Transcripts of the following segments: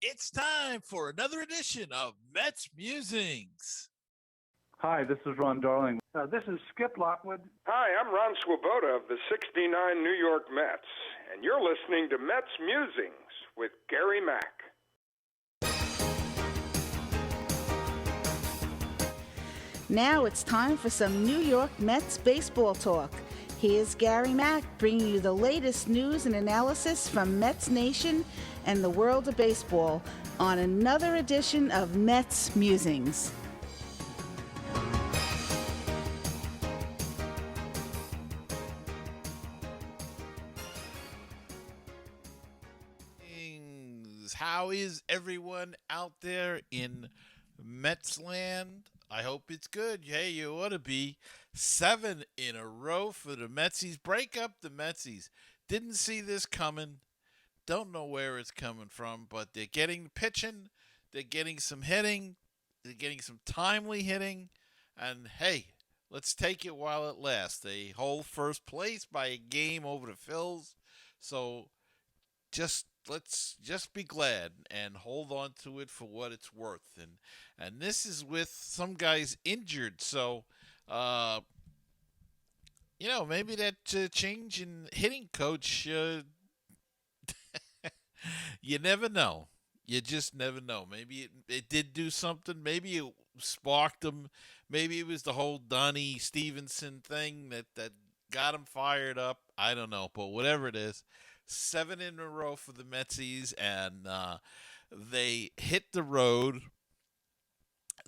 It's time for another edition of MetsMusings. Hi, this is Ron Darling. This is Skip Lockwood. Hi, I'm Ron Swoboda of the 69 New York Mets, and you're listening to Mets Musings with Gary Mack. Now it's time for some New York Mets baseball talk. Here's Gary Mack bringing you the latest news and analysis from Mets Nation and the world of baseball on another edition of Mets Musings. How is everyone out there in Metsland? I hope it's good. Hey, you ought to be 7 in a row for the Metsies. Break up the Metsies. Didn't see this coming. Don't know where it's coming from, but they're getting pitching. They're getting some hitting. They're getting some timely hitting. And hey, let's take it while it lasts. They hold first place by a game over the Phils. So let's just be glad and hold on to it for what it's worth. And this is with some guys injured, so maybe that change in hitting coach. You never know. You just never know. Maybe it did do something. Maybe it sparked them. Maybe it was the whole Donnie Stevenson thing that got him fired up. I don't know, but whatever it is. 7 in a row for the Metsies, and they hit the road.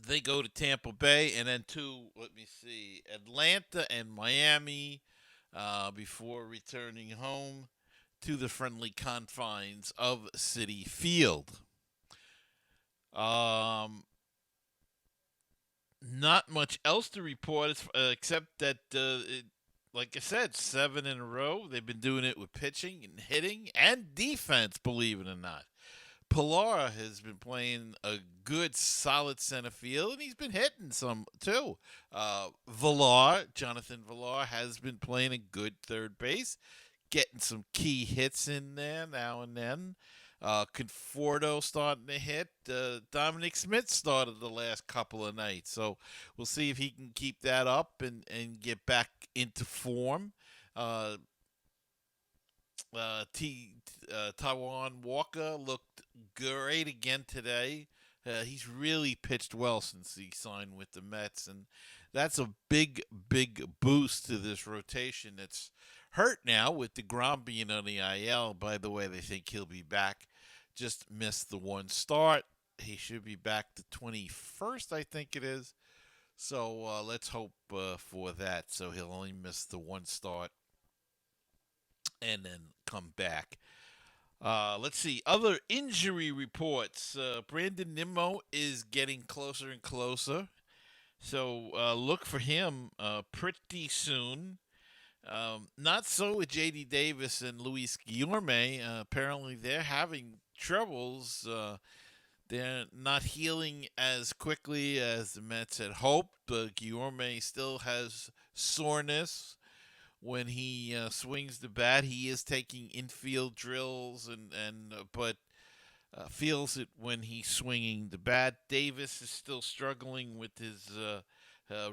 They go to Tampa Bay, and then to, Atlanta and Miami before returning home to the friendly confines of Citi Field. Not much else to report except that like I said, 7 in a row. They've been doing it with pitching and hitting and defense, believe it or not. Pilar has been playing a good, solid center field, and he's been hitting some, too. Jonathan Villar, has been playing a good third base, getting some key hits in there now and then. Conforto starting to hit. Dominic Smith started the last couple of nights. So we'll see if he can keep that up and get back into form. Taiwan Walker looked great again today. He's really pitched well since he signed with the Mets, and that's a big, big boost to this rotation that's hurt now with DeGrom being on the IL. By the way, they think he'll be back. Just missed the one start. He should be back the 21st, I think it is. So let's hope for that. So he'll only miss the one start and then come back. Let's see. Other injury reports. Brandon Nimmo is getting closer and closer. So look for him pretty soon. Not so with J.D. Davis and Luis Guillorme. Apparently they're having troubles. They're not healing as quickly as the Mets had hoped. Guillorme still has soreness when he swings the bat. He is taking infield drills but feels it when he's swinging the bat. Davis is still struggling with his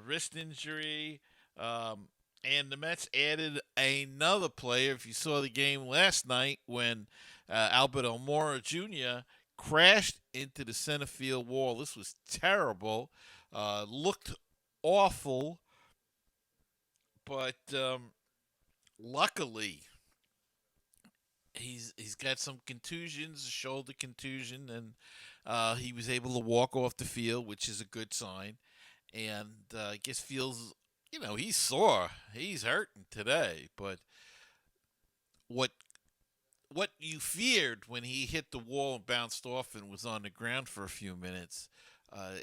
wrist injury. And the Mets added another player. If you saw the game last night when Albert Almora Jr. crashed into the center field wall. This was terrible. Looked awful. But luckily, he's got some contusions, a shoulder contusion, and he was able to walk off the field, which is a good sign. And I guess feels, he's sore. He's hurting today. But what you feared when he hit the wall and bounced off and was on the ground for a few minutes,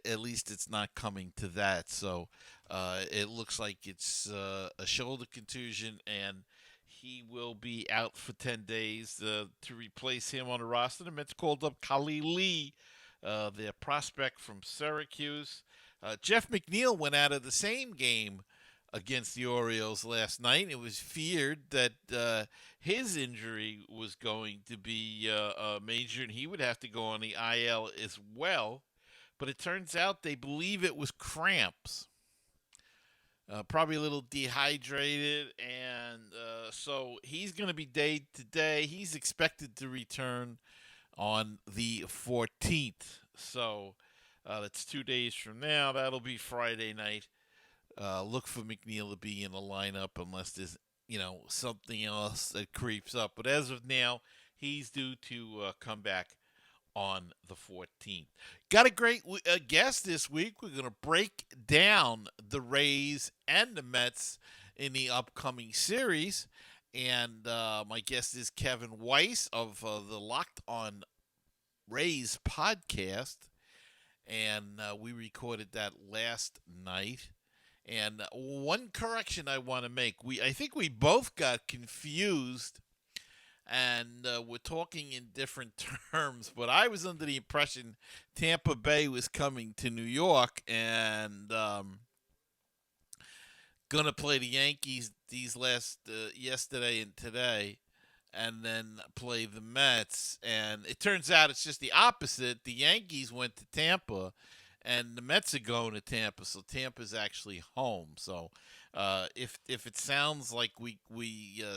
at least it's not coming to that. So it looks like it's a shoulder contusion, and he will be out for 10 days. To replace him on the roster, the Mets called up Kali Lee, their prospect from Syracuse. Jeff McNeil went out of the same game against the Orioles last night. It was feared that his injury was going to be major and he would have to go on the IL as well. But it turns out they believe it was cramps. Probably a little dehydrated, and so he's going to be day to day. He's expected to return on the 14th. So that's 2 days from now. That'll be Friday night. Look for McNeil to be in the lineup unless there's something else that creeps up. But as of now, he's due to come back on the 14th. Got a great guest this week. We're going to break down the Rays and the Mets in the upcoming series. And my guest is Kevin Weiss of the Locked on Rays podcast. And we recorded that last night. And one correction I want to make. I think we both got confused and we're talking in different terms, but I was under the impression Tampa Bay was coming to New York and going to play the Yankees these yesterday and today, and then play the Mets. And it turns out it's just the opposite. The Yankees went to Tampa, and the Mets are going to Tampa, so Tampa's actually home. So if it sounds like we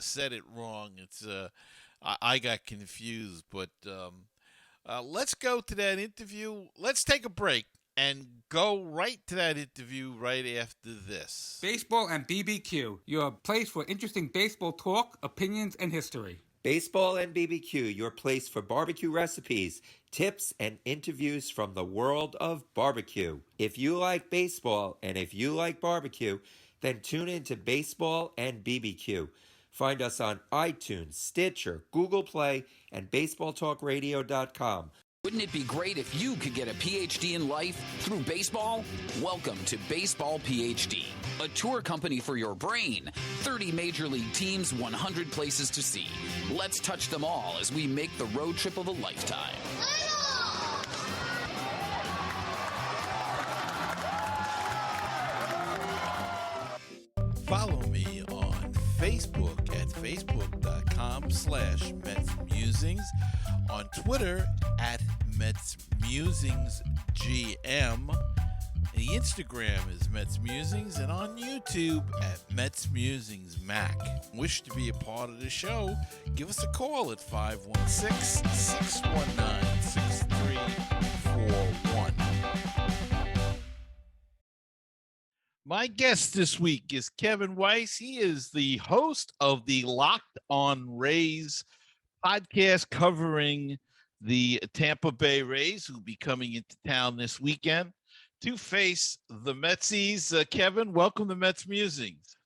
said it wrong, it's I got confused. But let's go to that interview. Let's take a break and go right to that interview right after this. Baseball and BBQ, your place for interesting baseball talk, opinions, and history. Baseball and BBQ, your place for barbecue recipes, tips, and interviews from the world of barbecue. If you like baseball and if you like barbecue, then tune in to Baseball and BBQ. Find us on iTunes, Stitcher, Google Play, and BaseballTalkRadio.com. Wouldn't it be great if you could get a PhD in life through baseball? Welcome to Baseball PhD, a tour company for your brain. 30 major league teams, 100 places to see. Let's touch them all as we make the road trip of a lifetime. Follow me on Facebook at facebook.com/MetsMusings, on Twitter at MetsMusingsGM, the Instagram is MetsMusings, and on YouTube at MetsMusingsMac. Wish to be a part of the show? Give us a call at 516-619-6341. My guest this week is Kevin Weiss. He is the host of the Locked on Rays podcast covering the Tampa Bay Rays, who will be coming into town this weekend to face the Metsies. Kevin, welcome to Mets Musings.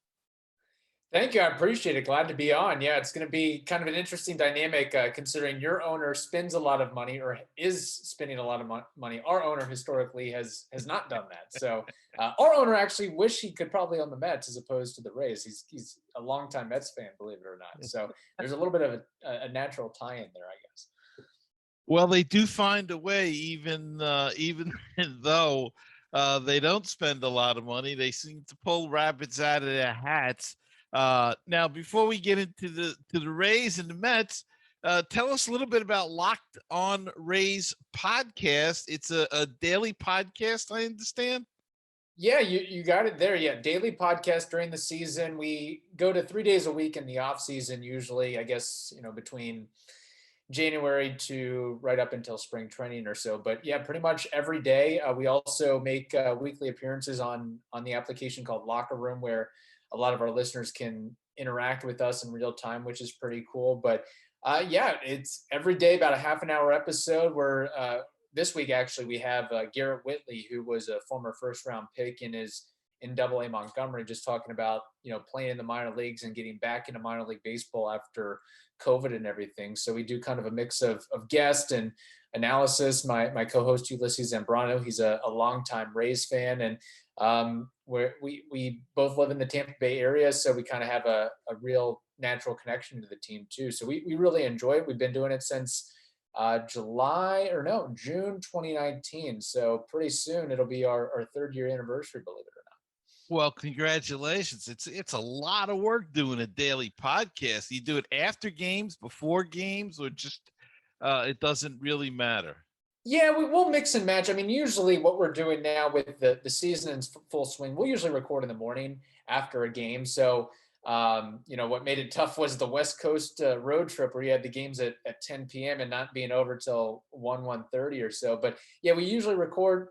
Thank you. I appreciate it. Glad to be on. Yeah, it's going to be kind of an interesting dynamic considering your owner spends a lot of money or is spending a lot of money. Our owner historically has not done that. So our owner actually wish he could probably own the Mets as opposed to the Rays. He's a longtime Mets fan, believe it or not. So there's a little bit of a natural tie-in there, I guess. Well, they do find a way, even though they don't spend a lot of money. They seem to pull rabbits out of their hats. Now, before we get into the Rays and the Mets, tell us a little bit about Locked on Rays podcast. It's a daily podcast, I understand. Yeah, you got it there. Yeah, daily podcast during the season. We go to 3 days a week in the off season, usually, I guess, between January to right up until spring training or so. But yeah, pretty much every day. We also make weekly appearances on the application called Locker Room, where a lot of our listeners can interact with us in real time, which is pretty cool. But yeah, it's every day, about a half an hour episode where this week, actually, we have Garrett Whitley, who was a former first round pick and is in Double-A Montgomery, just talking about, playing in the minor leagues and getting back into minor league baseball after COVID and everything. So we do kind of a mix of guest and analysis. My co-host Ulysses Zambrano, he's a longtime Rays fan, and we both live in the Tampa Bay area, so we kind of have a real natural connection to the team too. So we really enjoy it. We've been doing it since June 2019. So pretty soon it'll be our third year anniversary, believe it or not. Well, congratulations. It's a lot of work doing a daily podcast. You do it after games, before games, or just it doesn't really matter. Yeah, we'll mix and match. I mean, usually what we're doing now with the season in full swing, we'll usually record in the morning after a game. So, what made it tough was the West Coast road trip where you had the games at 10 p.m. and not being over till 1:30 or so. But yeah, we usually record,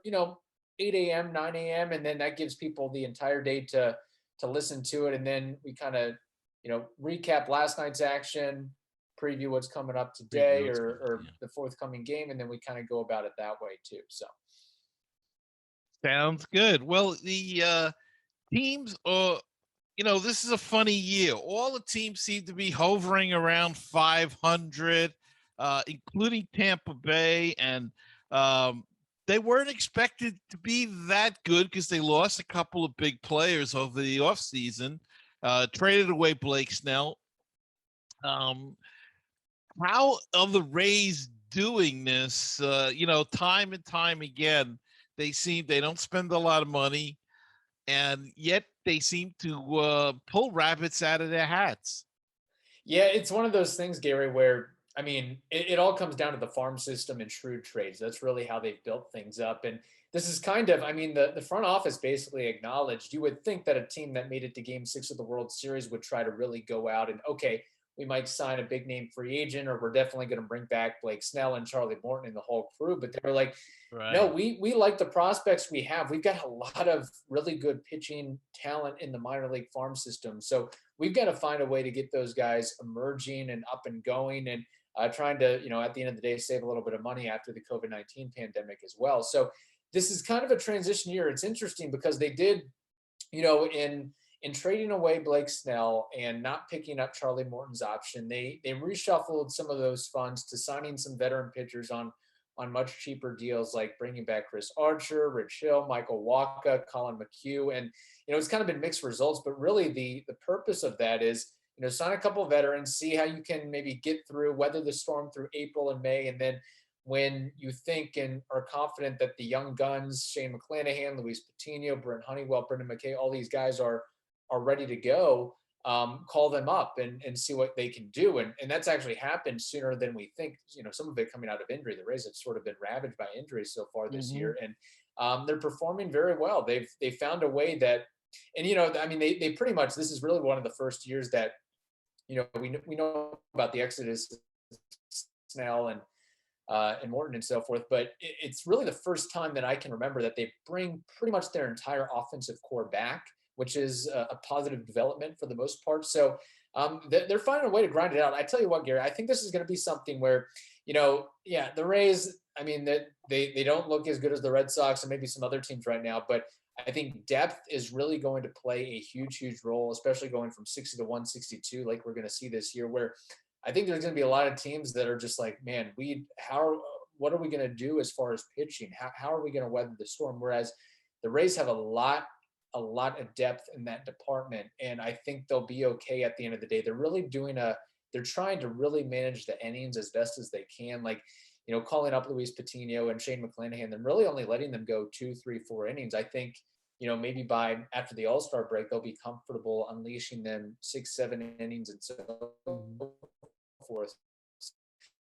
8 a.m., 9 a.m., and then that gives people the entire day to listen to it. And then we kind of, recap last night's action, preview what's coming up today or the forthcoming game, and then we kind of go about it that way too. So Sounds good. Well, the teams are, this is a funny year. All the teams seem to be hovering around 500, including Tampa Bay, and they weren't expected to be that good because they lost a couple of big players over the offseason, traded away Blake Snell. How are the Rays doing this? Time and time again, they don't spend a lot of money, and yet they seem to pull rabbits out of their hats. yeah, it's one of those things, Gary, where I mean, it all comes down to the farm system and shrewd trades. That's really how they've built things up. And this is kind of, I mean, the front office basically acknowledged you would think that a team that made it to game 6 of the World Series would try to really go out and, okay, we might sign a big name free agent, or we're definitely going to bring back Blake Snell and Charlie Morton and the whole crew. But they were like, no, Right. we like the prospects we have. We've got a lot of really good pitching talent in the minor league farm system. So we've got to find a way to get those guys emerging and up and going, and trying to, at the end of the day, save a little bit of money after the COVID-19 pandemic as well. So this is kind of a transition year. It's interesting because they did, in trading away Blake Snell and not picking up Charlie Morton's option, they reshuffled some of those funds to signing some veteran pitchers on much cheaper deals, like bringing back Chris Archer, Rich Hill, Michael Wacha, Colin McHugh. And, it's kind of been mixed results, but really the purpose of that is, sign a couple of veterans, see how you can maybe get through, weather the storm through April and May. And then when you think and are confident that the young guns, Shane McClanahan, Luis Patino, Brent Honeywell, Brendan McKay, all these guys are ready to go, call them up and see what they can do. And that's actually happened sooner than we think, some of it coming out of injury. The Rays have sort of been ravaged by injuries so far this year. And they're performing very well. They've found a way that, and, I mean, they pretty much, this is really one of the first years that, we know about the exodus, Snell and Morton and so forth, but it's really the first time that I can remember that they bring pretty much their entire offensive core back, which is a positive development for the most part. So they're finding a way to grind it out. I tell you what, Gary, I think this is going to be something where, the Rays, I mean, that they don't look as good as the Red Sox and maybe some other teams right now, but I think depth is really going to play a huge, huge role, especially going from 60 to 162, like we're going to see this year, where I think there's going to be a lot of teams that are just like, man, what are we going to do as far as pitching? How are we going to weather the storm? Whereas the Rays have a lot of depth in that department, and I think they'll be okay at the end of the day. They're really they're trying to really manage the innings as best as they can. Like, calling up Luis Patino and Shane McClanahan, and really only letting them go 2, 3, 4 innings. I think, maybe by after the All-Star break, they'll be comfortable unleashing them 6, 7 innings and so forth.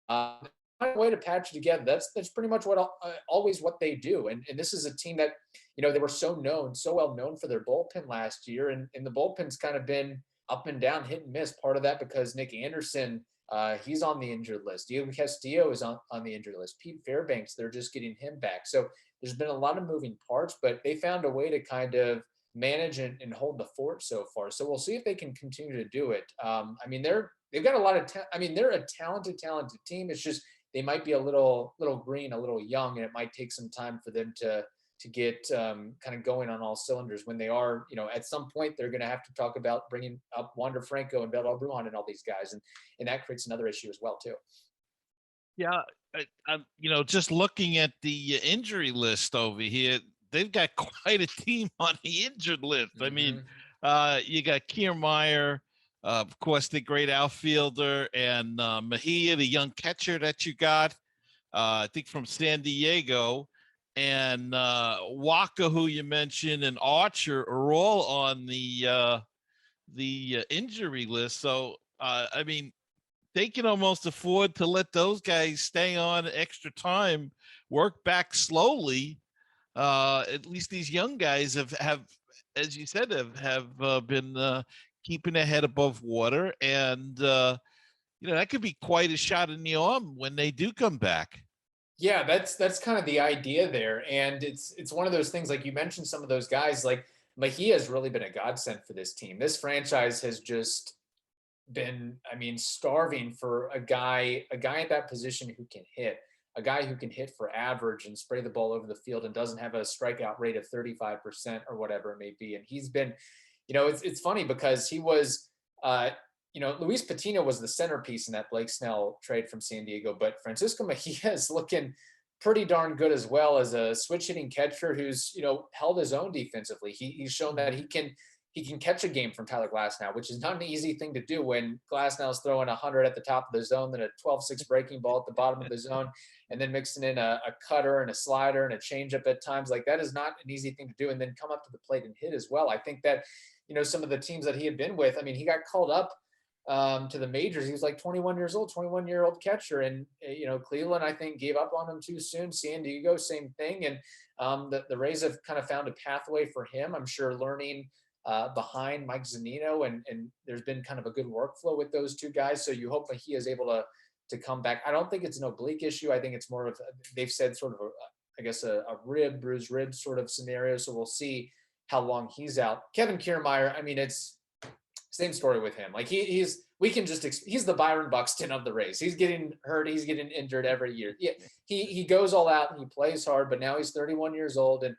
Way to patch it together. That's pretty much what always what they do. And this is a team that, they were so well known for their bullpen last year, and the bullpen's kind of been up and down, hit and miss. Part of that because Nick Anderson, he's on the injured list. Diego Castillo is on the injured list. Pete Fairbanks, they're just getting him back. So there's been a lot of moving parts, but they found a way to kind of manage and hold the fort so far. So we'll see if they can continue to do it. I mean, they've got a lot of they're a talented team. It's just they might be a little green, a little young, and it might take some time for them to get kind of going on all cylinders when they are, at some point they're going to have to talk about bringing up Wander Franco and Bel Brujan and all these guys. And that creates another issue as well, too. Yeah. I'm just looking at the injury list over here, they've got quite a team on the injured list. I mean, you got Kiermaier, of course, the great outfielder, and Mejia, the young catcher that you got, I think from San Diego. and Waka, who you mentioned, and Archer are all on the injury list. So I mean, they can almost afford to let those guys stay on extra time, work back slowly. At least these young guys have as you said, have been keeping their head above water, and that could be quite a shot in the arm when they do come back. Yeah, that's kind of the idea there, and it's one of those things like you mentioned. Some of those guys like Mejia has really been a godsend for this team. This franchise has just been, I mean, starving for a guy at that position who can hit, a guy who can hit for average and spray the ball over the field and doesn't have a strikeout rate of 35% or whatever it may be. And he's been, it's funny because he was, Luis Patino was the centerpiece in that Blake Snell trade from San Diego, but Francisco Mejia is looking pretty darn good as well as a switch hitting catcher who's, held his own defensively. He's shown that he can catch a game from Tyler Glasnow, which is not an easy thing to do when Glasnow's throwing 100 at the top of the zone, then a 12-6 breaking ball at the bottom of the zone, and then mixing in a cutter and a slider and a changeup at times. Like, that is not an easy thing to do, and then come up to the plate and hit as well. I think that, some of the teams that he had been with, I mean, he got called up to the majors. He was like 21 years old, 21-year-old catcher. And, Cleveland, I think, gave up on him too soon. San Diego, same thing. And the Rays have kind of found a pathway for him. I'm sure learning behind Mike Zunino, and there's been kind of a good workflow with those two guys. So you hope that he is able to come back. I don't think it's an oblique issue. I think it's more of, they've said sort of a bruised rib sort of scenario. So we'll see how long he's out. Kevin Kiermaier, I mean, it's same story with him. Like he's the Byron Buxton of the Rays. He's getting hurt. He's getting injured every year. Yeah, he goes all out and he plays hard, but now he's 31 years old. And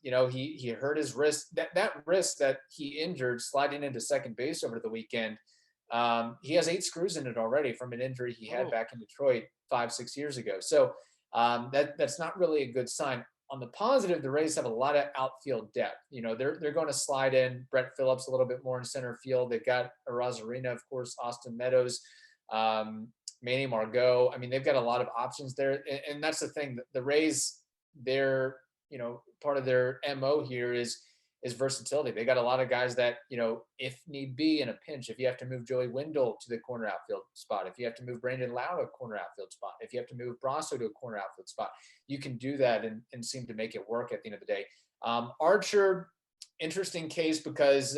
he hurt his wrist. That wrist that he injured sliding into second base over the weekend. He has 8 screws in it already from an injury he had back in Detroit 5-6 years ago. So that's not really a good sign. On the positive, the Rays have a lot of outfield depth. They're going to slide in Brett Phillips a little bit more in center field. They've got Arozarena, of course, Austin Meadows, Manny Margot. I mean, they've got a lot of options there, and that's the thing. The Rays, they're part of their MO here is versatility. They got a lot of guys that, if need be in a pinch, if you have to move Joey Wendell to the corner outfield spot, if you have to move Brandon Lau to a corner outfield spot, if you have to move Brasso to a corner outfield spot, you can do that and seem to make it work at the end of the day. Archer, interesting case because,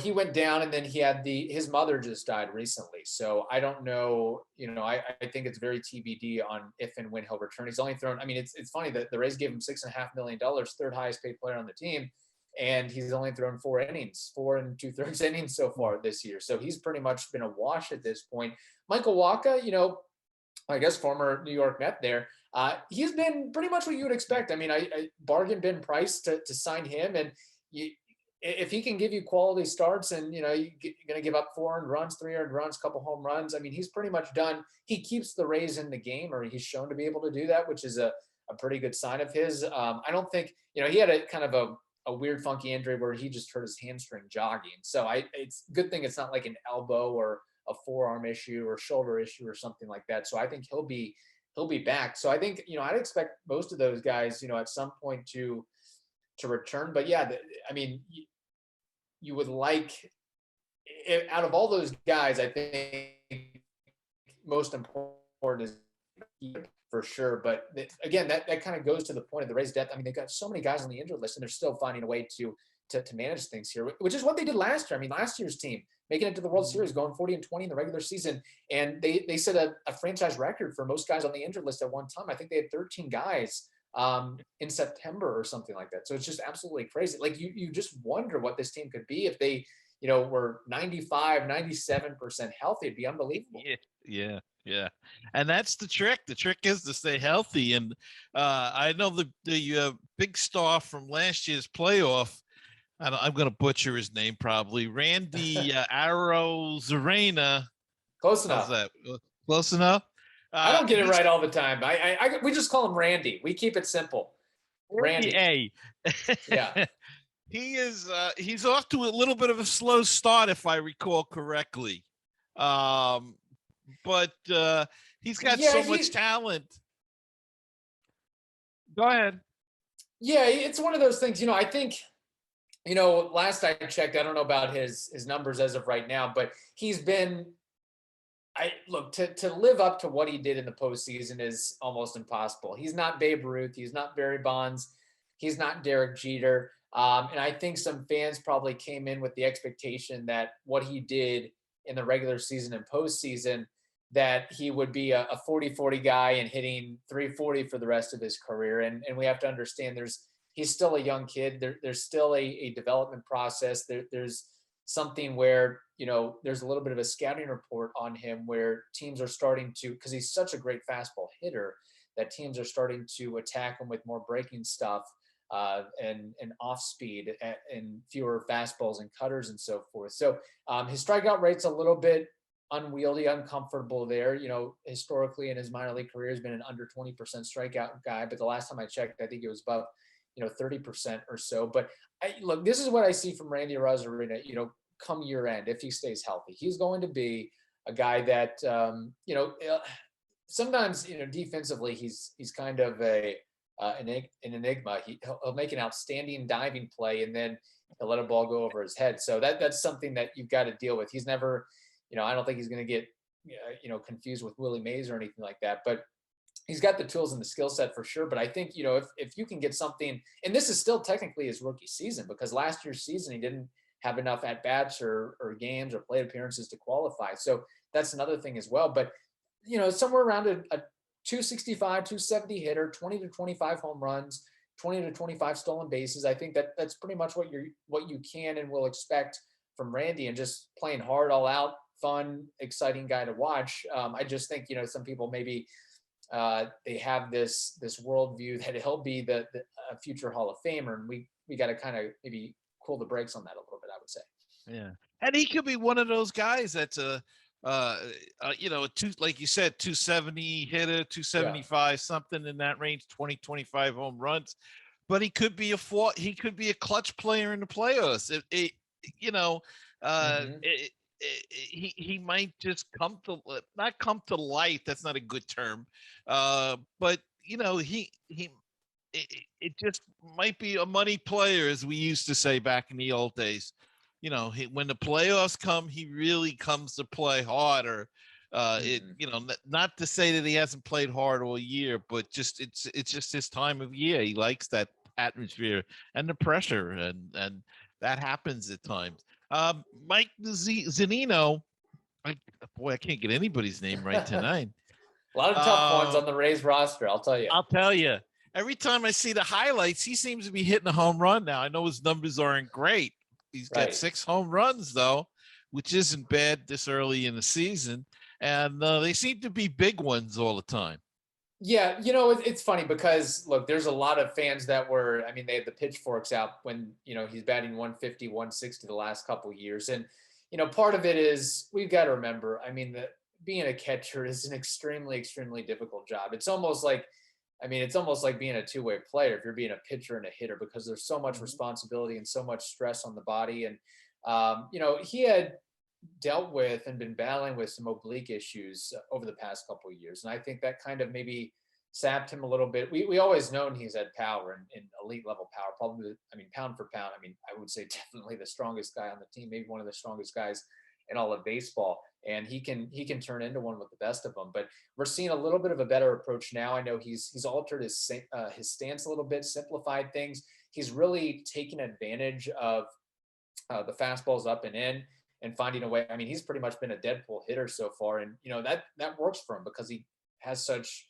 he went down and then he had his mother just died recently. So I don't know, I think it's very TBD on if and when he'll return. He's only thrown, I mean, it's funny that the Rays gave him $6.5 million, third highest paid player on the team. And he's only thrown 4 innings, 4 2/3 innings so far this year. So he's pretty much been a wash at this point. Michael Wacha, I guess former New York Met there. He's been pretty much what you would expect. I mean, I bargained bin price to sign him, and if he can give you quality starts and, you're going to give up 4 earned runs, 3 earned runs, couple home runs, I mean, he's pretty much done. He keeps the Rays in the game, or he's shown to be able to do that, which is a pretty good sign of his. I don't think, he had a kind of a weird, funky injury where he just hurt his hamstring jogging. So it's a good thing it's not like an elbow or a forearm issue or shoulder issue or something like that. So I think he'll be back. So I think, I'd expect most of those guys, at some point to return. But yeah, I mean, you would like, out of all those guys, I think most important is for sure. But again, that kind of goes to the point of the Rays' depth. I mean, they've got so many guys on the injured list, and they're still finding a way to manage things here, which is what they did last year. I mean, last year's team making it to the World Series, going 40-20 in the regular season, and they set a franchise record for most guys on the injured list at one time. I think they had 13 guys in September or something like that. So it's just absolutely crazy. Like you just wonder what this team could be if they, were 95, 97% healthy. It'd be unbelievable. Yeah. And that's the trick. The trick is to stay healthy. And I know the big star from last year's playoff, I'm going to butcher his name probably, Randy Arozarena. Close enough. How's that? Close enough? I don't get it right all the time. We just call him Randy. We keep it simple. Randy. A. Yeah. He's off to a little bit of a slow start, if I recall correctly. But he's got so much talent. Go ahead. Yeah, it's one of those things. I think, last I checked, I don't know about his numbers as of right now, but he's been. I look to live up to what he did in the postseason is almost impossible. He's not Babe Ruth. He's not Barry Bonds. He's not Derek Jeter. And I think some fans probably came in with the expectation that what he did in the regular season and postseason, that he would be a 40-40 guy and hitting 340 for the rest of his career. And we have to understand he's still a young kid. There's still a development process. There's something where, there's a little bit of a scouting report on him where teams are starting to, because he's such a great fastball hitter, that teams are starting to attack him with more breaking stuff and off speed and fewer fastballs and cutters and so forth. So his strikeout rate's a little bit unwieldy, uncomfortable there. Historically in his minor league career has been an under 20% strikeout guy, but the last time I checked, I think it was above 30% or so. But look, this is what I see from Randy Arozarena, come year end, if he stays healthy. He's going to be a guy that, sometimes, defensively, he's kind of an enigma. He'll make an outstanding diving play and then he'll let a ball go over his head. So that's something that you've got to deal with. He's never, I don't think he's going to get, confused with Willie Mays or anything like that. But he's got the tools and the skill set for sure. But I think, if you can get something, and this is still technically his rookie season, because last year's season, he didn't have enough at-bats or games or plate appearances to qualify. So that's another thing as well. But, somewhere around a 265, 270 hitter, 20 to 25 home runs, 20 to 25 stolen bases. I think that's pretty much what you can and will expect from Randy, and just playing hard, all out, fun, exciting guy to watch. I just think, some people maybe they have this worldview that he'll be the future Hall of Famer, and we got to kind of maybe cool the brakes on that a little bit, I would say. Yeah, and he could be one of those guys that's like you said, 270 hitter, 275, something in that range, 20, 25 home runs. But he could be a clutch player in the playoffs. He might just not come to life. That's not a good term. But it just might be a money player, as we used to say back in the old days. When the playoffs come, he really comes to play harder. Not to say that he hasn't played hard all year, but it's just his time of year. He likes that atmosphere and the pressure, and that happens at times. Mike Zunino, I can't get anybody's name right tonight. A lot of tough ones on the Rays roster, I'll tell you. I'll tell you. Every time I see the highlights, he seems to be hitting a home run now. I know his numbers aren't great. He's got 6 home runs, though, which isn't bad this early in the season. And they seem to be big ones all the time. Yeah, it's funny because, look, there's a lot of fans that they had the pitchforks out when, he's batting 150, 160 the last couple of years. And, part of it is we've got to remember, that being a catcher is an extremely, extremely difficult job. It's almost like being a two-way player if you're being a pitcher and a hitter, because there's so much responsibility and so much stress on the body. And, he had dealt with and been battling with some oblique issues over the past couple of years. And I think that kind of maybe sapped him a little bit. We always known he's had power and elite level power, probably, pound for pound. I would say definitely the strongest guy on the team, maybe one of the strongest guys in all of baseball. And he can turn into one with the best of them. But we're seeing a little bit of a better approach now. I know he's altered his stance a little bit, simplified things. He's really taken advantage of the fastballs up and in and finding a way. He's pretty much been a Deadpool hitter so far, and that works for him because he has such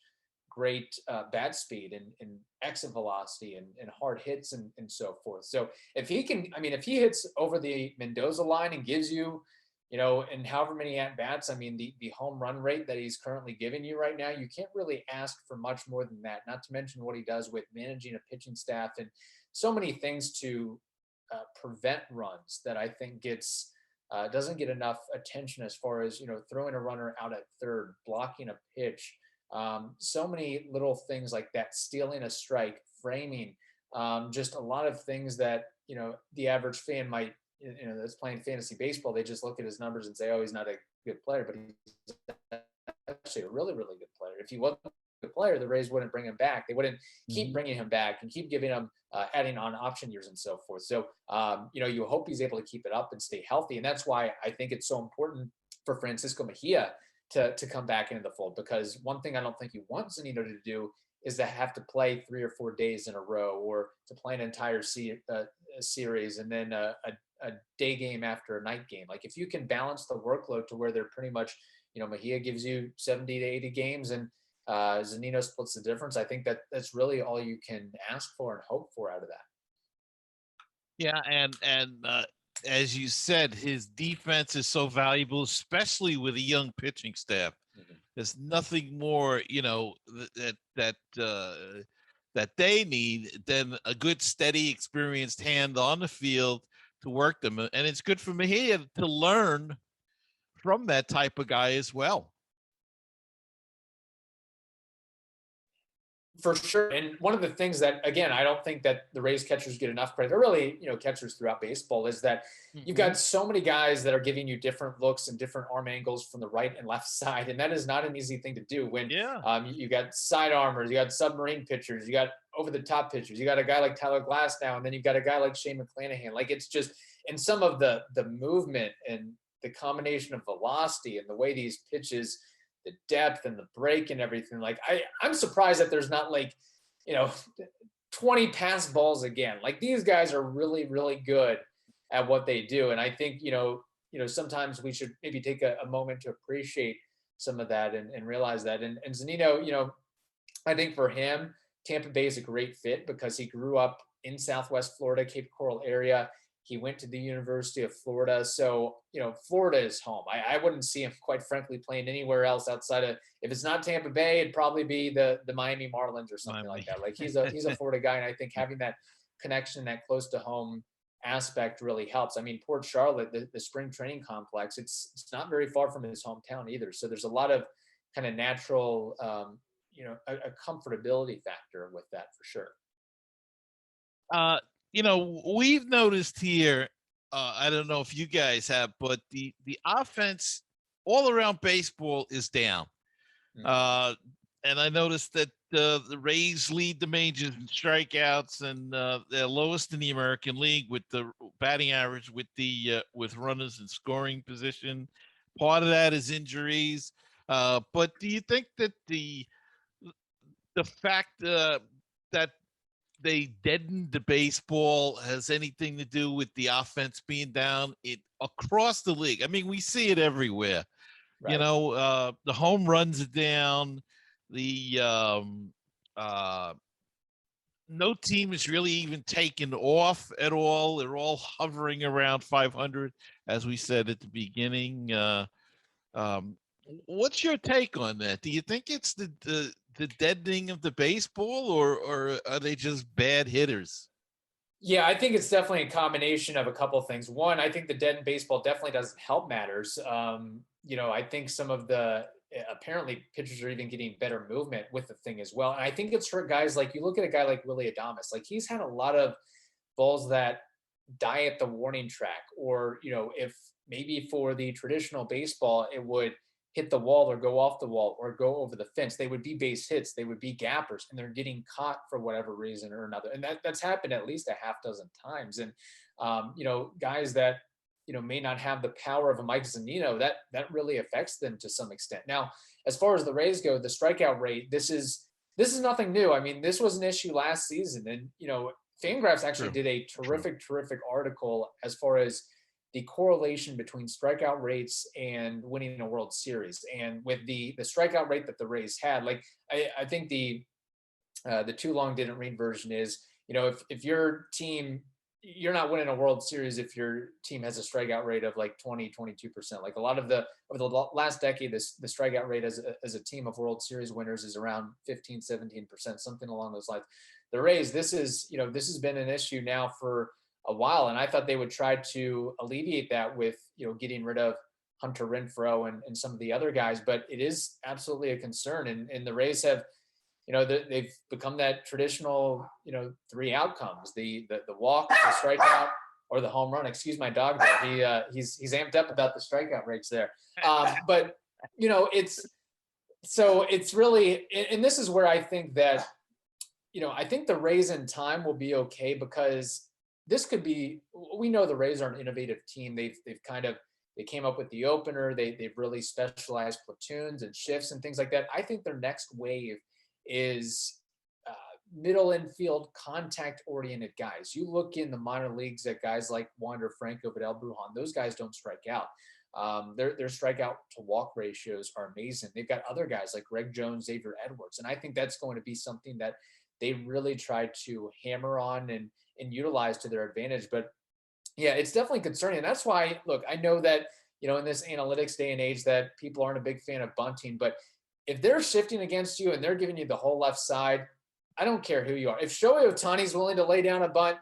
great bat speed and exit velocity and hard hits and so forth. So if he can, if he hits over the Mendoza line and gives you, and however many at-bats, the home run rate that he's currently giving you right now, you can't really ask for much more than that, not to mention what he does with managing a pitching staff and so many things to prevent runs that I think doesn't get enough attention, as far as, throwing a runner out at third, blocking a pitch, so many little things like that, stealing a strike, framing, just a lot of things that, the average fan might, that's playing fantasy baseball, they just look at his numbers and say, oh, he's not a good player, but he's actually a really, really good player. If he wasn't good player, the Rays wouldn't bring him back. They wouldn't keep bringing him back and keep giving him adding on option years and so forth. So, you hope he's able to keep it up and stay healthy. And that's why I think it's so important for Francisco Mejia to come back into the fold, because one thing I don't think you want Zunino to do is to have to play 3 or 4 days in a row, or to play an entire series and then a day game after a night game. Like, if you can balance the workload to where they're pretty much, Mejia gives you 70 to 80 games and Zunino splits the difference, I think that's really all you can ask for and hope for out of that. Yeah, and as you said, his defense is so valuable, especially with a young pitching staff. There's nothing more, that they need than a good, steady, experienced hand on the field to work them. And it's good for Mejia to learn from that type of guy as well. For sure. And one of the things that, again, I don't think that the Rays catchers get enough credit, or really, catchers throughout baseball, is that you've got so many guys that are giving you different looks and different arm angles from the right and left side. And that is not an easy thing to do when you got side armors, you got submarine pitchers, you got over the top pitchers, you got a guy like Tyler Glass now, and then you've got a guy like Shane McClanahan. Like, it's just, and some of the movement and the combination of velocity and the way these pitches, the depth and the break and everything. Like, I'm surprised that there's not 20 pass balls again. Like, these guys are really, really good at what they do. And I think, sometimes we should maybe take a moment to appreciate some of that and realize that. And Zunino, I think for him, Tampa Bay is a great fit because he grew up in Southwest Florida, Cape Coral area. He went to the University of Florida. So, Florida is home. I wouldn't see him, quite frankly, playing anywhere else outside of, if it's not Tampa Bay, it'd probably be the Miami Marlins or something like that. Like, he's a Florida guy. And I think having that connection, that close to home aspect really helps. I mean, Port Charlotte, the spring training complex, it's not very far from his hometown either. So there's a lot of kind of natural, a comfortability factor with that for sure. We've noticed here, I don't know if you guys have, but the offense all around baseball is down. And I noticed that the Rays lead the majors in strikeouts, and they're lowest in the American League with the batting average with runners in scoring position. Part of that is injuries. But do you think that the fact that they deadened the baseball has anything to do with the offense being down across the league? I mean, we see it everywhere. Right. The home runs are down. No team is really even taken off at all. They're all hovering around 500, as we said at the beginning. What's your take on that? Do you think it's the deadening of the baseball, or are they just bad hitters? Yeah, I think it's definitely a combination of a couple of things. One, I think the deadened baseball definitely doesn't help matters. I think some of apparently pitchers are even getting better movement with the thing as well. And I think it's for guys like, you look at a guy like Willy Adames, like, he's had a lot of balls that die at the warning track, or, if maybe for the traditional baseball, it would hit the wall or go off the wall or go over the fence. They would be base hits. They would be gappers, and they're getting caught for whatever reason or another. And that's happened at least a half dozen times. And, guys that, may not have the power of a Mike Zunino, that really affects them to some extent. Now, as far as the Rays go, the strikeout rate, this is nothing new. I mean, this was an issue last season. And, Fangraphs actually did a terrific article as far as the correlation between strikeout rates and winning a World Series. And with the strikeout rate that the Rays had, like, I think the too long didn't read version is, if your team, you're not winning a World Series if your team has a strikeout rate of like 20, 22%. Like, a lot of over the last decade, the strikeout rate as a team of World Series winners is around 15, 17%, something along those lines. The Rays, this has been an issue now for a while, and I thought they would try to alleviate that with, getting rid of Hunter Renfroe and some of the other guys, but it is absolutely a concern. And the Rays have, they've become that traditional, 3 outcomes: the walk, the strikeout, or the home run. Excuse my dog there. He's amped up about the strikeout rates there. But it's So it's really, and this is where I think that, I think the Rays in time will be okay, because this could be, we know the Rays are an innovative team. They came up with the opener. They've really specialized platoons and shifts and things like that. I think their next wave is middle infield contact oriented guys. You look in the minor leagues at guys like Wander Franco, Vidal Brujan, those guys don't strike out. Their strikeout to walk ratios are amazing. They've got other guys like Greg Jones, Xavier Edwards, and I think that's going to be something that they really try to hammer on and utilize to their advantage. But yeah, it's definitely concerning. And that's why, look, I know that, in this analytics day and age that people aren't a big fan of bunting, but if they're shifting against you and they're giving you the whole left side, I don't care who you are. If Shohei Ohtani's willing to lay down a bunt,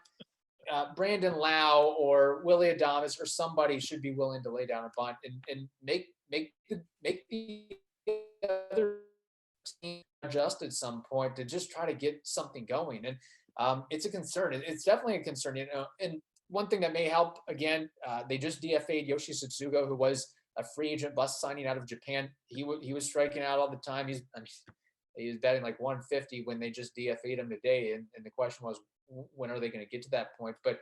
Brandon Lau or Willie Adames or somebody should be willing to lay down a bunt and make the other team adjust at some point to just try to get something going. And it's a concern. It's definitely a concern, and one thing that may help, again, they just DFA'd Yoshi Tsutsugo, who was a free agent bust signing out of Japan. He was striking out all the time. He was batting like 150 when they just DFA'd him today. And the question was, when are they going to get to that point? But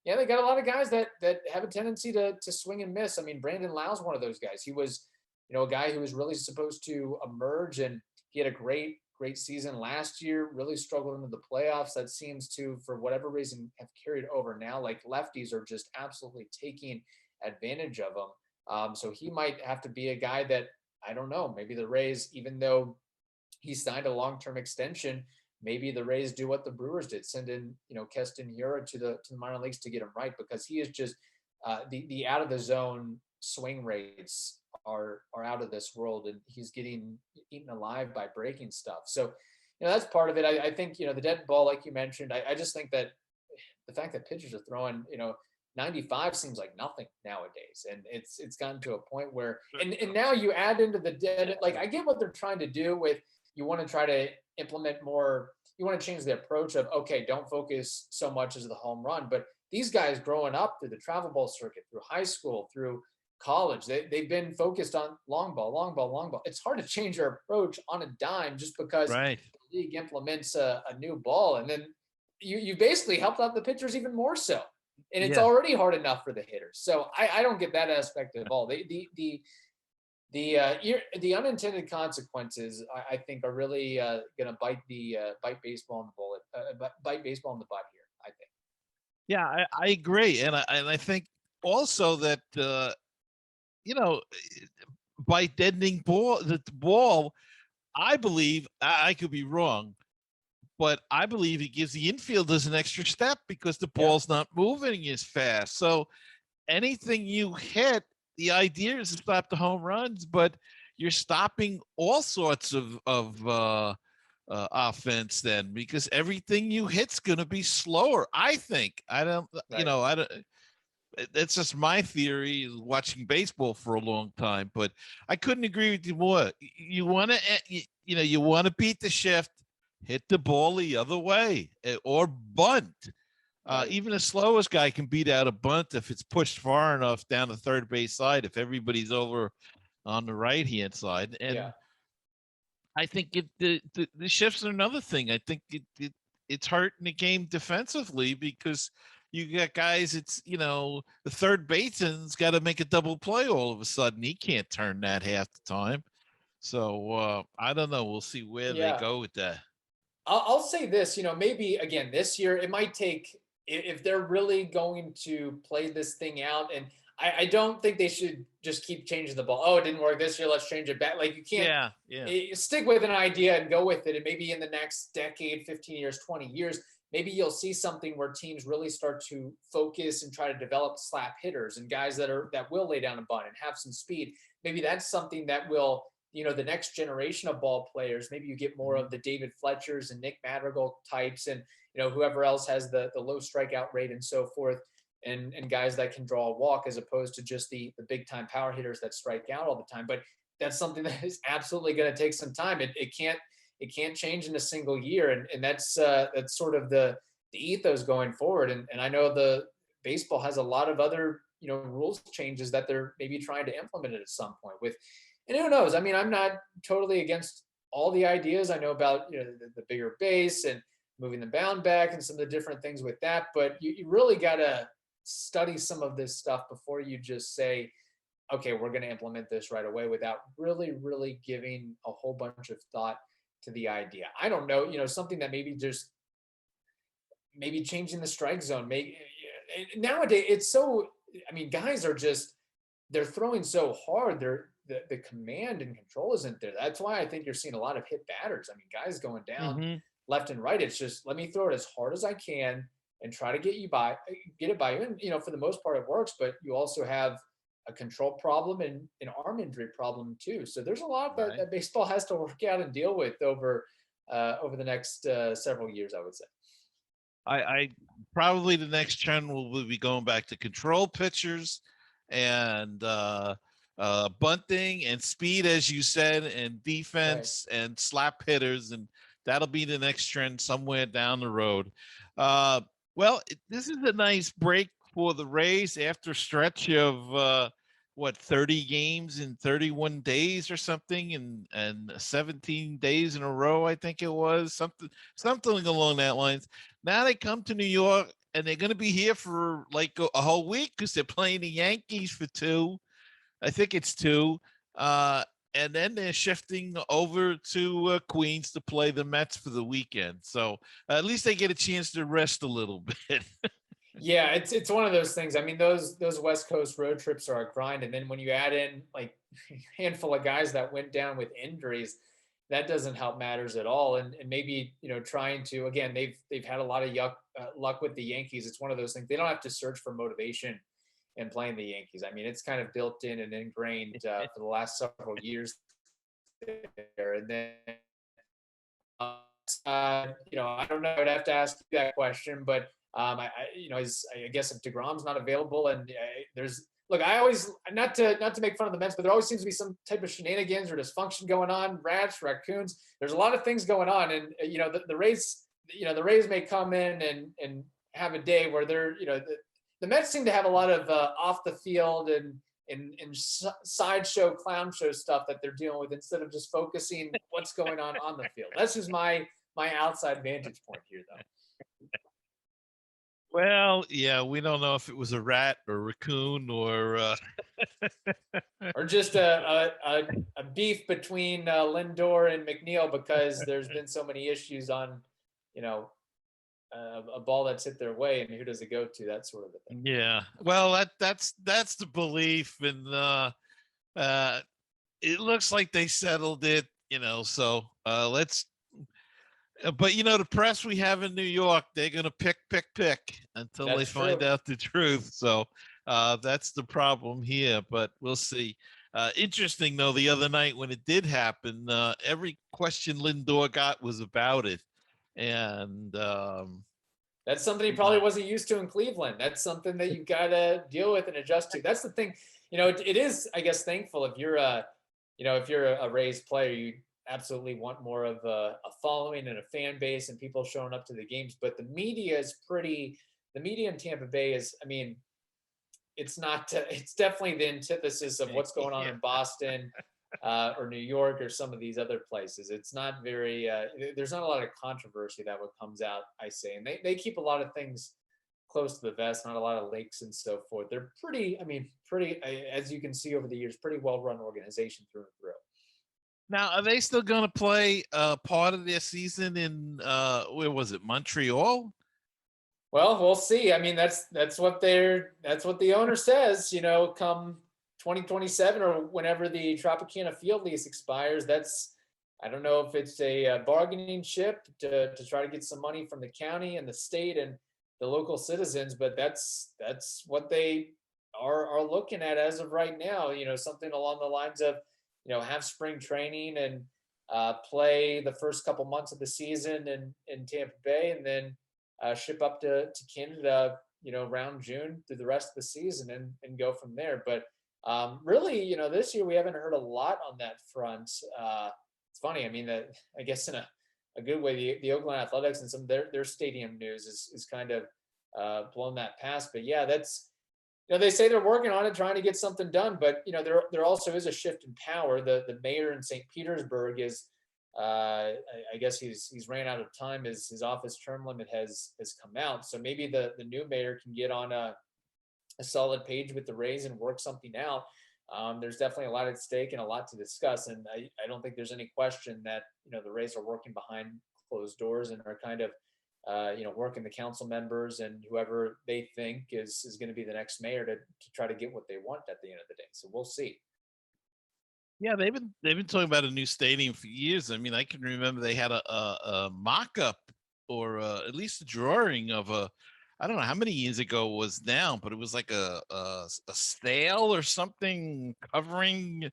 yeah, they got a lot of guys that have a tendency to swing and miss. I mean, Brandon Lau's one of those guys. He was, a guy who was really supposed to emerge, and he had a great season last year, really struggled into the playoffs. That seems to, for whatever reason, have carried over now. Like, lefties are just absolutely taking advantage of him. So he might have to be a guy that, I don't know, maybe the Rays, even though he signed a long-term extension, maybe the Rays do what the Brewers did, send in, Keston Hiura to the minor leagues to get him right, because he is just the out of the zone swing rates are out of this world, and he's getting eaten alive by breaking stuff. So, that's part of it. I think, the dead ball, like you mentioned, I just think that the fact that pitchers are throwing, 95 seems like nothing nowadays. And it's gotten to a point where, and now you add into the dead, like, I get what they're trying to do with, you want to try to implement more, you want to change the approach of, okay, don't focus so much as the home run. But these guys growing up through the travel ball circuit, through high school, through college, they've been focused on long ball. It's hard to change your approach on a dime just because Right. the league implements a new ball. And then you basically helped out the pitchers even more so. And it's already hard enough for the hitters. So I don't get that aspect at all. The unintended consequences, I think, are really going to bite baseball in the bullet, bite baseball in the butt here, I think. Yeah, I agree, and I think also that by deadening the ball, I believe, I could be wrong, but I believe it gives the infielders an extra step because the ball's not moving as fast. So anything you hit, the idea is to stop the home runs, but you're stopping all sorts of offense then, because everything you hit's going to be slower. I think. I don't. Right. I don't. That's just my theory, watching baseball for a long time. But I couldn't agree with you more. You want to, you want to beat the shift, hit the ball the other way, or bunt. Even the slowest guy can beat out a bunt if it's pushed far enough down the third base side, if everybody's over on the right-hand side. And I think the shifts are another thing. I think it's hurting the game defensively, because you got guys, it's, the third baseman's got to make a double play all of a sudden. He can't turn that half the time. So I don't know. We'll see where they go with that. I'll say this, maybe, again, this year, it might take, if they're really going to play this thing out, and I don't think they should just keep changing the ball. Oh, it didn't work this year, let's change it back. Like, you can't stick with an idea and go with it. And maybe in the next decade, 15 years, 20 years, maybe you'll see something where teams really start to focus and try to develop slap hitters and guys that will lay down a bunt and have some speed. Maybe that's something that will, the next generation of ball players, maybe you get more of the David Fletchers and Nick Madrigal types, and whoever else has the low strikeout rate and so forth, and guys that can draw a walk, as opposed to just the big time power hitters that strike out all the time. But that's something that is absolutely going to take some time. It can't change in a single year, and that's sort of the ethos going forward. And I know the baseball has a lot of other rules changes that they're maybe trying to implement it at some point, with And who knows? I mean, I'm not totally against all the ideas. I know about the bigger base and moving the bound back and some of the different things with that, but you really got to study some of this stuff before you just say, okay, we're going to implement this right away without really giving a whole bunch of thought to the idea. I don't know, something that maybe changing the strike zone. Maybe nowadays it's so. I mean, guys are just they're throwing so hard. The command and control isn't there. That's why I think you're seeing a lot of hit batters. I mean, guys going down left and right. It's just let me throw it as hard as I can and try to get it by you. And for the most part, it works. But you also have a control problem and an arm injury problem too. So there's a lot that baseball has to work out and deal with over the next several years, I would say. I probably the next trend will be going back to control pitchers and bunting and speed, as you said, and defense and slap hitters, and that'll be the next trend somewhere down the road. This is a nice break for the Rays after a stretch of 30 games in 31 days or something, and 17 days in a row, I think it was, something along that lines. Now they come to New York, and they're going to be here for like a whole week because they're playing the Yankees for 2. I think it's 2. And then they're shifting over to Queens to play the Mets for the weekend. So at least they get a chance to rest a little bit. Yeah, it's one of those things. I mean, those West Coast road trips are a grind, and then when you add in like a handful of guys that went down with injuries, that doesn't help matters at all. And maybe trying to again, they've had a lot of luck with the Yankees. It's one of those things. They don't have to search for motivation in playing the Yankees. I mean, it's kind of built in and ingrained for the last several years there. And then I don't know. I'd have to ask you that question, but. I guess if DeGrom's not available and I always not to make fun of the Mets, but there always seems to be some type of shenanigans or dysfunction going on, raccoons. There's a lot of things going on, and the Rays, the Rays may come in and have a day where they're the Mets seem to have a lot of off the field and sideshow clown show stuff that they're dealing with instead of just focusing what's going on the field. That's just my outside vantage point here, though. Well, yeah, we don't know if it was a rat or a raccoon or or just a beef between Lindor and McNeil because there's been so many issues on, a ball that's hit their way and who does it go to, that sort of a thing. Yeah, well, that's the belief, and it looks like they settled it, So let's. But the press we have in New York, they're gonna pick until they find out the truth. So that's the problem here. But we'll see. Interesting though, the other night when it did happen, every question Lindor got was about it, and that's something he probably wasn't used to in Cleveland. That's something that you gotta deal with and adjust to. That's the thing. It is, I guess, thankful if you're a Rays player, you absolutely want more of a following and a fan base and people showing up to the games. But the media in Tampa Bay is, I mean, it's definitely the antithesis of what's going on in Boston or New York or some of these other places. It's not very, there's not a lot of controversy that what comes out, I say. And they keep a lot of things close to the vest, not a lot of leaks and so forth. They're pretty, as you can see over the years, pretty well-run organization through and through. Now, are they still going to play part of their season in where was it, Montreal? Well, we'll see. I mean, that's what the owner says. Come 2027 or whenever the Tropicana field lease expires. I don't know if it's a bargaining chip to try to get some money from the county and the state and the local citizens, but that's what they are looking at as of right now. Something along the lines of, have spring training and play the first couple months of the season in Tampa Bay, and then ship up to Canada, around June through the rest of the season and go from there. But really, this year we haven't heard a lot on that front. It's funny. I mean, I guess in a good way, the Oakland Athletics and some of their stadium news is kind of blown that past. But yeah, they say they're working on it, trying to get something done, but there also is a shift in power. The mayor in St. Petersburg is, I guess he's ran out of time. His office term limit has come out. So maybe the new mayor can get on a solid page with the Rays and work something out. There's definitely a lot at stake and a lot to discuss. And I don't think there's any question that, the Rays are working behind closed doors and are kind of, working the council members and whoever they think is going to be the next mayor to try to get what they want at the end of the day. So we'll see. Yeah, they've been talking about a new stadium for years. I mean, I can remember they had a mock-up or at least a drawing of I don't know how many years ago it was now, but it was like a sail or something covering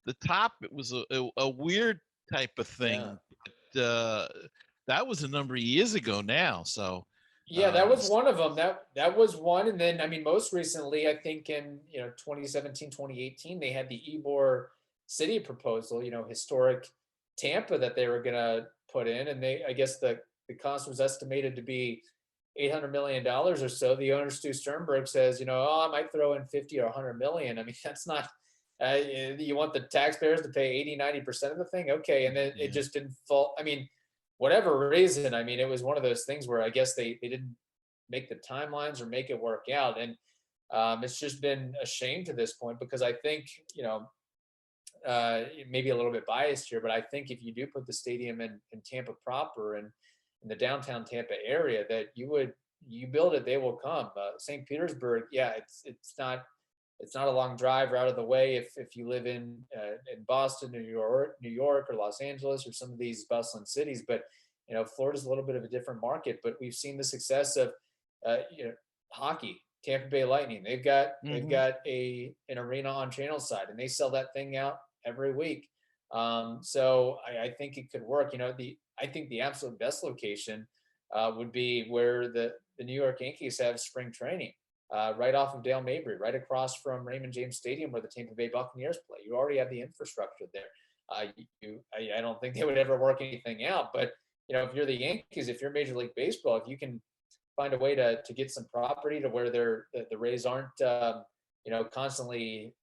the top. It was a weird type of thing. Yeah. But, that was a number of years ago now. So yeah, that was one of them. That was one. And then, I mean, most recently, I think in 2017, 2018, they had the Ybor City proposal, historic Tampa that they were going to put in, and I guess the cost was estimated to be $800 million or so. The owner, Stu Sternberg, says, I might throw in 50 or 100 million. I mean, that's not. You want the taxpayers to pay 80-90% of the thing, okay? And then it just didn't fall. I mean, whatever reason, I mean, it was one of those things where I guess they didn't make the timelines or make it work out, and it's just been a shame to this point because I think maybe a little bit biased here, but I think if you do put the stadium in Tampa proper and in the downtown Tampa area, that you build it, they will come. St. Petersburg, yeah, it's not a long drive or out of the way if you live in Boston, New York, or Los Angeles, or some of these bustling cities. But Florida's a little bit of a different market. But we've seen the success of hockey. Tampa Bay Lightning. They've got an arena on Channel Side, and they sell that thing out every week. So I think it could work. I think the absolute best location would be where the New York Yankees have spring training. Right off of Dale Mabry, right across from Raymond James Stadium where the Tampa Bay Buccaneers play. You already have the infrastructure there. I don't think they would ever work anything out. But, if you're the Yankees, if you're Major League Baseball, if you can find a way to get some property to where the Rays aren't, constantly,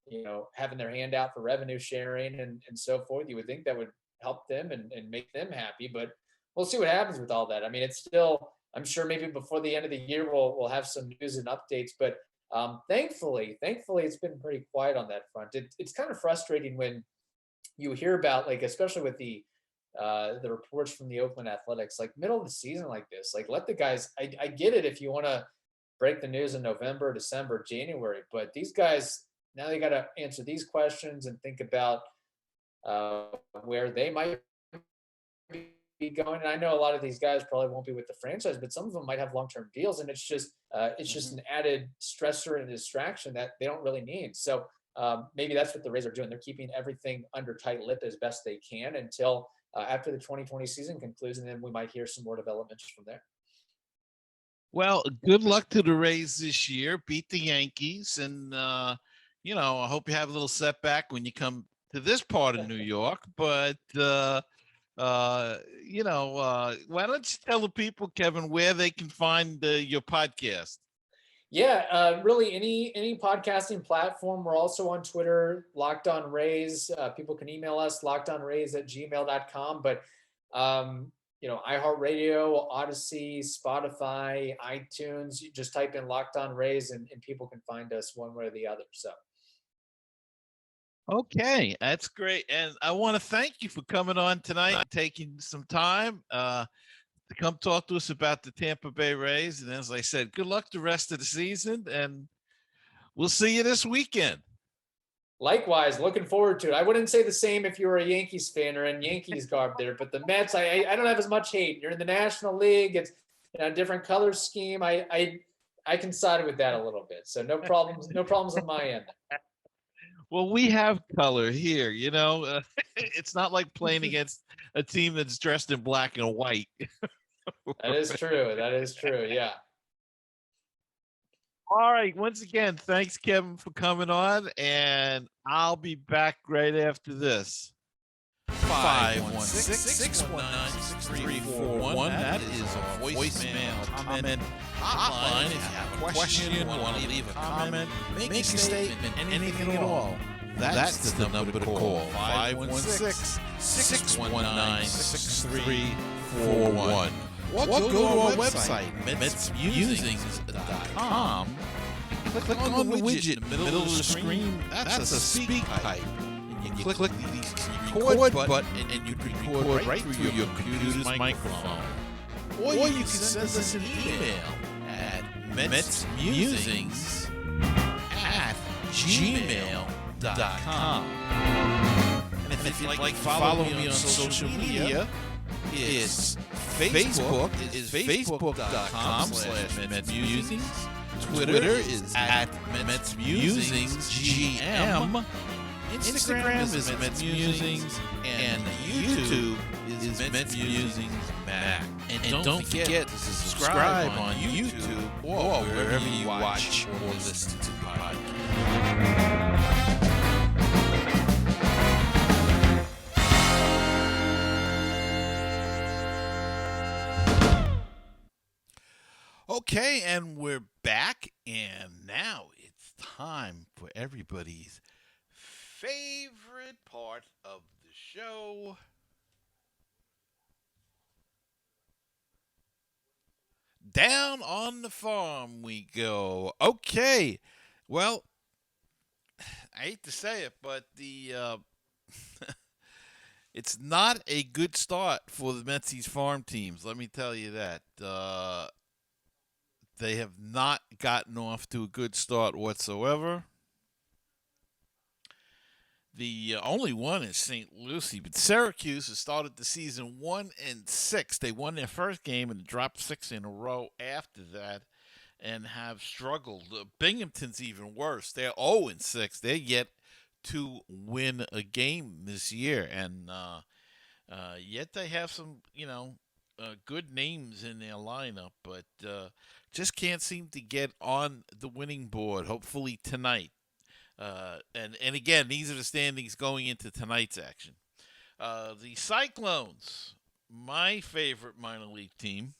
having their hand out for revenue sharing and so forth, you would think that would help them and make them happy. But we'll see what happens with all that. I mean, it's still – I'm sure maybe before the end of the year we'll have some news and updates, but thankfully it's been pretty quiet on that front. It's kind of frustrating when you hear about, like, especially with the reports from the Oakland Athletics, like middle of the season like this, like let the guys. I get it if you want to break the news in November, December, January, but these guys now they got to answer these questions and think about where they might be going. And I know a lot of these guys probably won't be with the franchise, but some of them might have long-term deals, and it's just an added stressor and distraction that they don't really need. So maybe that's what the Rays are doing. They're keeping everything under tight lip as best they can until after the 2020 season concludes, and then we might hear some more developments from there. Well, good luck to the Rays this year. Beat the Yankees, and I hope you have a little setback when you come to this part of New York. But why don't you tell the people, Kevin, where they can find your podcast? Yeah, really any podcasting platform. We're also on Twitter, Locked On Rays. People can email us, lockedonrays@gmail.com. But iHeartRadio, Odyssey, Spotify, iTunes. You just type in Locked On Rays, and people can find us one way or the other. So. Okay, that's great. And I want to thank you for coming on tonight and taking some time to come talk to us about the Tampa Bay Rays. And as I said, good luck the rest of the season, and we'll see you this weekend. Likewise, looking forward to it. I wouldn't say the same if you were a Yankees fan or in Yankees garb there, but the Mets, I don't have as much hate. You're in the National League. It's a different color scheme. I can side with that a little bit. So no problems on my end. Well, we have color here, it's not like playing against a team that's dressed in black and white. That is true. Yeah. All right. Once again, thanks, Kevin, for coming on, and I'll be back right after this. 516-619-6341. That is a voicemail comment hotline. If you have a question, want to leave a comment, make a statement, anything at all. That's the number to call. 516-619-6341. Or go to our website, MetsMusings.com. Click on the widget in the middle of the screen. That's a speak pipe. And you click the record button and you record right through your computer's microphone. Or you can send us an email at metsmusings@gmail.com. And if you'd like to follow me on social media, it's Facebook is facebook.com/MetsMusings. Twitter is at MetsMusingsGM. Instagram is MetsMusings. And YouTube is MetsMusingsMac. And don't forget to subscribe on YouTube or wherever you watch or listen to podcasts. Okay, and we're back, and now it's time for everybody's favorite part of the show. Down on the farm we go. Okay, well, I hate to say it, but it's not a good start for the Metsies farm teams. Let me tell you that. They have not gotten off to a good start whatsoever. The only one is St. Lucie, but Syracuse has started the season 1-6. They won their first game and dropped 6 in a row after that, and have struggled. Binghamton's even worse. They're 0-6. They're yet to win a game this year, and yet they have some, good names in their lineup, but just can't seem to get on the winning board. Hopefully tonight. And again, these are the standings going into tonight's action. The Cyclones, my favorite minor league team.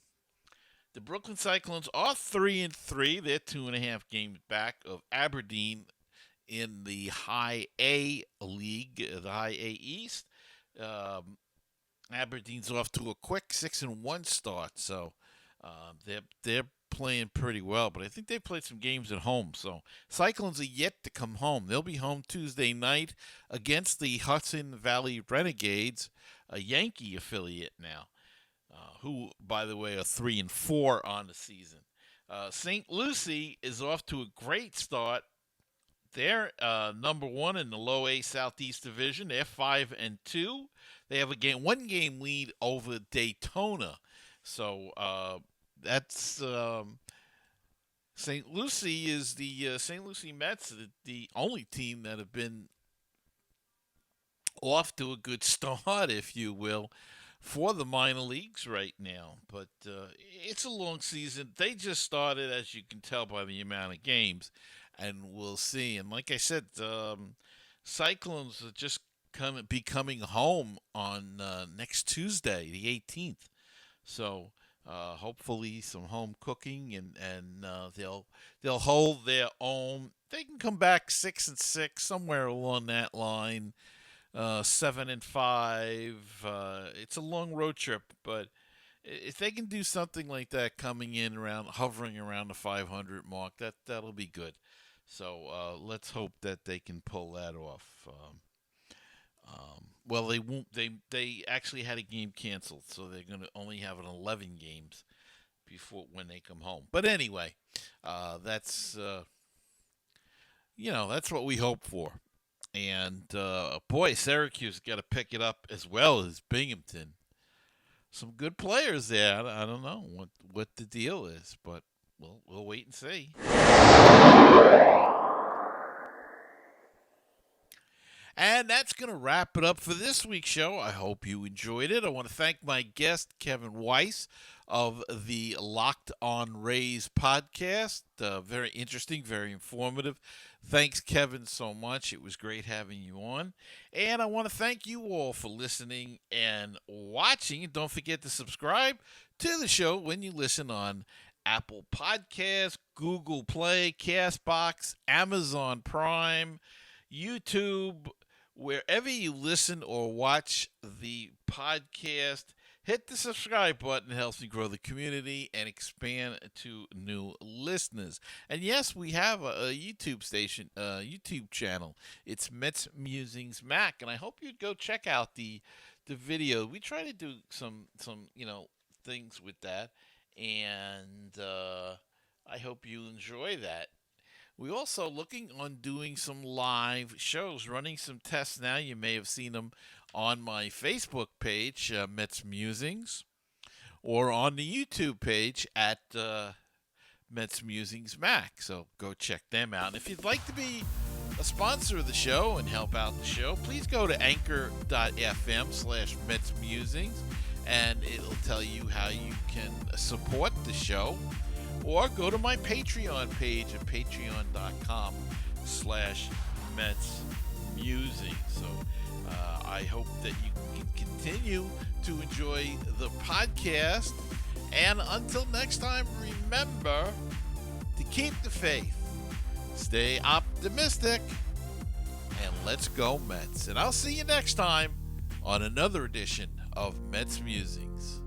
The Brooklyn Cyclones are 3-3. They're 2.5 games back of Aberdeen in the High A League, the High A East. Aberdeen's off to a quick 6-1 start, so they're playing pretty well, but I think they played some games at home. So Cyclones are yet to come home. They'll be home Tuesday night against the Hudson Valley Renegades, a Yankee affiliate now, who, by the way, are 3-4 on the season. St. Lucie is off to a great start. They're number 1 in the Low A Southeast Division. They're 5-2. They have a one game lead over Daytona. So that's St. Lucie is the St. Lucie Mets, the only team that have been off to a good start, if you will, for the minor leagues right now. But it's a long season. They just started, as you can tell by the amount of games, and we'll see. And like I said, Cyclones are just coming home on next Tuesday, the 18th. So hopefully some home cooking, and they'll hold their own. They can come back 6-6, somewhere along that line. 7-5. It's a long road trip, but if they can do something like that, coming in hovering around the 500 mark, that'll be good. So let's hope that they can pull that off. Well, they won't. They actually had a game canceled, so they're going to only have 11 games when they come home. But anyway, that's that's what we hope for. And boy, Syracuse got to pick it up as well as Binghamton. Some good players there. I don't know what the deal is, but we'll wait and see. And that's going to wrap it up for this week's show. I hope you enjoyed it. I want to thank my guest, Kevin Weiss, of the Locked On Rays podcast. Very interesting, very informative. Thanks, Kevin, so much. It was great having you on. And I want to thank you all for listening and watching. And don't forget to subscribe to the show when you listen on Apple Podcasts, Google Play, Castbox, Amazon Prime, YouTube, wherever you listen or watch the podcast. Hit the subscribe button. It helps me grow the community and expand to new listeners. And yes, we have a YouTube channel. It's MetsMusings Mac, and I hope you'd go check out the video. We try to do some things with that, and I hope you enjoy that. We're also looking on doing some live shows, running some tests now. You may have seen them on my Facebook page, MetsMusings, or on the YouTube page at MetsMusings Mac. So go check them out. And if you'd like to be a sponsor of the show and help out the show, please go to anchor.fm/MetsMusings, and it'll tell you how you can support the show. Or go to my Patreon page at patreon.com/MetsMusings. So I hope that you can continue to enjoy the podcast. And until next time, remember to keep the faith, stay optimistic, and let's go Mets. And I'll see you next time on another edition of Mets Musings.